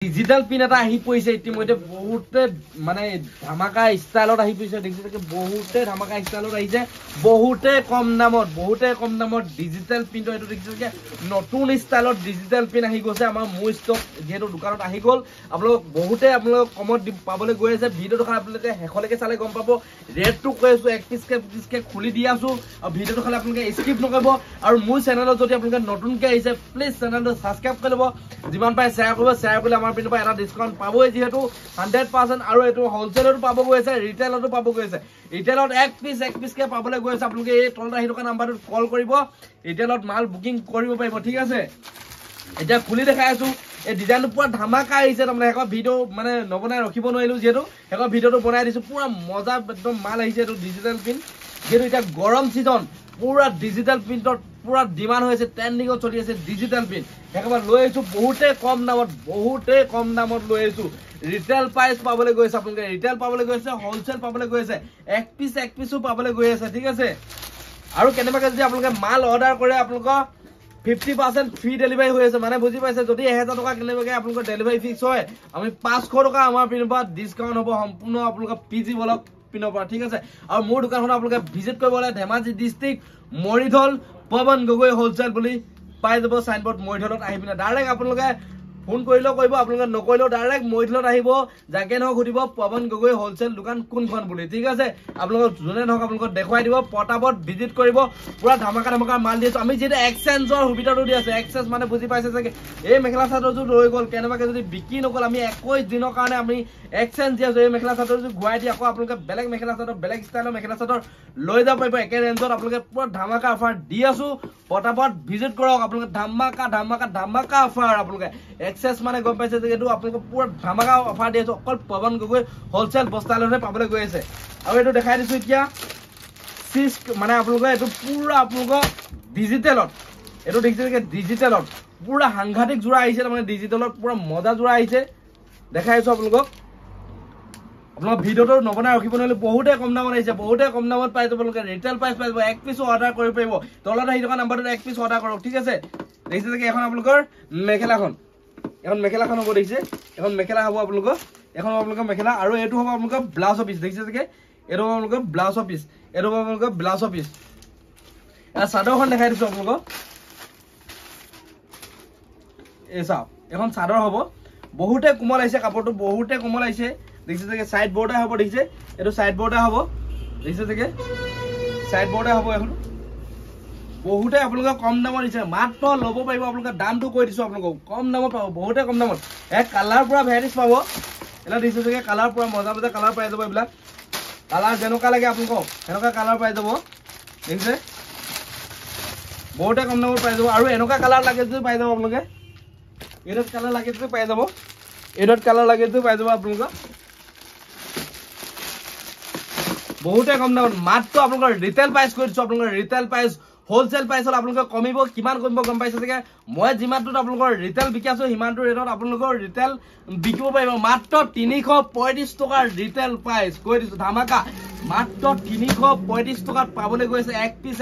digital pin এটা আহি পইছে ইতিমধ্যে বহুতে মানে ধামাকা স্টাইলত আহি পইছে দেখিছে বহুতে ধামাকা স্টাইলত আহিছে বহুতে কম দামত ডিজিটাল পিন এটো দেখিছে নতুন স্টাইলত ডিজিটাল পিন আহি গৈছে আমাৰ মোৰ ষ্টক যেটো দোকানত আহি গল আপোনালোক বহুতে আপোনালোক কমত পাবলৈ গৈ আছে ভিডিওটো খালি আপোনালোকে হেখলৈকে চালে গম পাব ৰেটটো কৈছো এক পিছকে খুলি দি আছো আৰু ভিডিওটো খালি আপোনালোকে স্কিপ নকৰিব আৰু মোৰ চেনেলত যদি আপোনালোকে নতুনকৈ আহিছে প্লিজ চেনেলটো সাবস্ক্ৰাইব কৰি লব যিমান পায় শেয়াৰ কৰিলে আমাৰ পিনৰ পৰা এটা ডিসকাউন্ট পাবই যেহেতু 100% আৰু এটো হোলসেলতো পাব গৈ আছে ৰিটেইলতো পাব গৈ আছে ৰিটেইলত এক পিস কে পাবলৈ গৈ আছে আপোনালোকে এই তলত আহি থকা নাম্বাৰটোত কল কৰিব ৰিটেইলত মাল বুকিং কৰিব পাৰিব ঠিক আছে এটা খুলি দেখাই আছো এই ডিজাইনটো পুৰা ধামাকা আহিছে তাৰমানে এখন ভিডিও মানে নবনাই ৰখিব নোৱাৰিলো যেহেতু এখন ভিডিওটো বনাই দিছো পুৰা মজা একদম মাল আহিছে এটো ডিজিটাল পিন যেহেতু এটা গৰম সিজন পুৰা ডিজিটাল প্ৰিন্টৰ পুৰা ডিমান্ড হৈছে ট্ৰেন্ডিংত চলি আছে ডিজিটাল প্ৰিন্ট একেবাৰে লৈ আইছো বহুতে কম দামত লৈ আইছো ৰিটেইল প্ৰাইস পাবলৈ গৈছে আপোনালোকে ৰিটেইল পাবলৈ গৈছে হোলসেল পাবলৈ গৈছে এক পিসও পাবলৈ গৈ আছে ঠিক আছে আৰু কেনেবাকে যদি আপোনালোকে মাল অৰ্ডাৰ কৰে আপোনালোকৰ 50% ফ্ৰী ডেলিভাৰী হৈ আছে মানে বুজি পাইছে যদি 1000 টকা কেনেবাকে আপোনালোকৰ ডেলিভাৰী ফিক্স হয় আমি 500 টকা আমাৰ পিনৰ পৰা ডিসকাউন্ট হ'ব সম্পূৰ্ণ আপোনালোকৰ পিজি ব্লক পিনৰ পৰা ঠিক আছে আৰু মোৰ দোকানখন আপোনালোকে ভিজিট কৰিবলৈ ধেমাজি ডিস্ট্ৰিক্ট মৰিধল পৱন গগৈ হোলসেল বুলি পাই যাব সাইনবোৰ্ড মৰিধলত আহি পিনে ডাইৰেক্ট আপোনালোকে ফোন কৰিলেও কৰিব আপোনালোকে নকৰিলেও ডাইৰেক্ট মৰিধলত আহিব যাকে নহক সুধিব পৱন গগৈ হোলসেল দোকান কোনখন বুলি ঠিক আছে আপোনালোক জুনে নহক আপোনালোক দেখাই দিব পটাপট ভিজিট কৰিব পুৰা ধামাকা মাল দিছো আমি যেটা এক্সচেঞ্জৰ সুবিধাটো দি আছে এক্সচেঞ্জ মানে বুজি পাইছে যে এই মেখেলা চাদৰটো ৰৈ গল কেনেবাকে যদি বিক্ৰী নকল আমি 21 দিনৰ কাৰণে আমি এক্সচেঞ্জ দিয়া এই মেখেলা চাদৰটো ঘুৰাই দি আকৌ আপোনালোকে বেলেগ মেখেলা চাদৰ বেলেগ ষ্টাইলৰ মেখেলা চাদৰ লৈ যাব পাৰিব একে ৰেঞ্জত আপোনালোকে পুৰা ধামাকা অফাৰ দি আছো পটাপট ভিজিট কৰক আপোনালোকে ধামাকা অফাৰ আপোনালোকে এক্সেস মানে গম পাইছে যে এটো আপোনালোকে পুৰা ধামাকা অফাৰ দি আছো অকল পৱন গগৈ হোলসেল বস্তালহে পাবলৈ গৈ আছে আৰু এটো দেখাই দিছো এতিয়া সিস মানে আপোনালোকে এটো পুৰা আপোনালোক ডিজিটালত এটো দেখিছে ডিজিটালত পুৰা সাংঘাতিক জোৰা আহিছে মানে ডিজিটালত পুৰা মজা জোৰা আহিছে দেখাইছো আপোনালোকক আপোনালোক ভিডিওটো নবনাই ৰখিব নহলে বহুতে কম দামত আহিছে বহুতে কম দামত পাই যাব আপোনালোকে ৰিটেইল প্ৰাইস পাই যাব এক পিস অৰ্ডাৰ কৰিব পাৰিব তলত আহি থকা নাম্বাৰটোত এক পিস অৰ্ডাৰ কৰক ঠিক আছে দেখিছে যে এখন আপোনালোকৰ মেখেলাখন এখন মেখেলাখন হ'ব দেখিছে এখন মেখেলা হ'ব আপোনালোকৰ এখন আপোনালোকৰ মেখেলা আৰু এটো হ'ব আপোনালোকৰ ব্লাউজ পিস দেখিছে যে এটো হ'ব আপোনালোকৰ ব্লাউজ পিস এটো হ'ব আপোনালোকৰ ব্লাউজ পিস এটা চাদৰখন দেখাই দিছো আপোনালোকক এই চাও এখন চাদৰ হ'ব বহুতে কোমল আহিছে কাপোৰটো বহুতে কোমল আহিছে দেখিছে যে সাইড বৰ্ডাৰ হ'ব দেখিছে এটো সাইড বৰ্ডাৰ হ'ব দেখিছে যে সাইড বৰ্ডাৰ হ'ব এখন বহুতে আপোনালোক কম দামত দিছে মাত্ৰ লব পাৰিব আপোনালোক দামটো কৈ দিছো আপোনালোক কম দামত পাব বহুতে কম দামত এক কালাৰ পুৰা ভেৰাইটিজ পাব এলা দিছে যে কালাৰ পুৰা মজা কালাৰ পাই যাব এইবিলাক কালাৰ যেনকা লাগে আপোনালোক এনেকা কালাৰ পাই যাব দেখিছে বহুতে কম দামত পাই যাব আৰু এনেকা কালাৰ লাগে যদি পাই যাব আপোনালোকে এডট কালাৰ লাগে যদি পাই যাব এডট কালাৰ লাগে যদি পাই যাব আপোনালোক বহুতে কম দামত মাত্ৰ আপোনালোকৰ ৰিটেইল প্ৰাইস কৈ দিছো আপোনালোকৰ ৰিটেইল প্ৰাইস হোলসেল প্ৰাইস হল আপোনালোকে কমিব কিমান কমিব গম পাইছে যে মই যিমানটো আপোনালোকৰ ৰিটেইল বিকাছো হিমানটো ৰেটত আপোনালোকৰ ৰিটেইল বিকিব পাৰিব মাত্ৰ 335 টকাৰ ৰিটেইল প্ৰাইস কৈ দিছো ধামাকা মাত্ৰ 335 টকাত পাবলৈ গৈছে এক পিস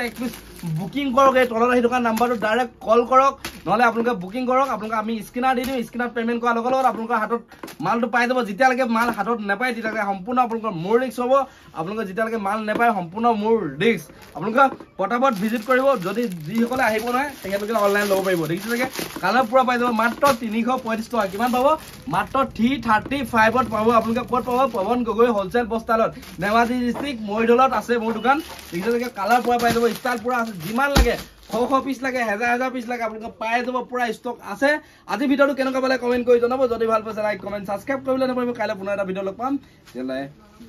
বুকিং কৰক এই তলত আহি থকা নাম্বাৰটো ডাইৰেক্ট কল কৰক নহলে আপোনালোকে বুকিং কৰক আপোনালোকে আমি স্ক্যানাৰ দি দিম স্ক্যানাৰ পেমেন্ট কৰাৰ লগে লগে আপোনালোকৰ হাতত মালটো পাই যাব যেতিয়ালৈকে মাল হাতত নেপায় তেতিয়ালৈকে সম্পূৰ্ণ আপোনালোকৰ মোৰ ৰিস্ক হ'ব আপোনালোকে যেতিয়ালৈকে মাল নেপায় সম্পূৰ্ণ মোৰ ৰিস্ক আপোনালোকে পটাপট ভিজিট কৰিব যদি যিসকলে আহিব নহয় তেখেতলোকে অনলাইন ল'ব পাৰিব দেখিছে যে কালাৰ পুৰা পাই যাব মাত্ৰ 335 টকা কিমান পাব মাত্ৰ 335ত পাব আপোনালোকে ক'ত পাব পৱন গগৈ হোলসেল বস্তালত ধেমাজি ডিস্ট্ৰিক্ট মৰিধলত আছে মোৰ দোকান দেখিছে যে কালাৰ পুৰা পাই যাব ষ্টাইল পুৰা আছে যিমান লাগে শ পিস লাগে হাজাৰ পিস লাগে আপোনালোকে পাই যাব পুৰা ষ্টক আছে আজি ভিডিওটো কেনেকুৱা পালে কমেন্ট কৰি জনাব যদি ভাল পাইছে লাইক কমেন্ট সাবস্ক্ৰাইব কৰিবলৈ নাপাব কাইলৈ পুনৰ এটা ভিডিও লগ পাম তেলে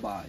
বাই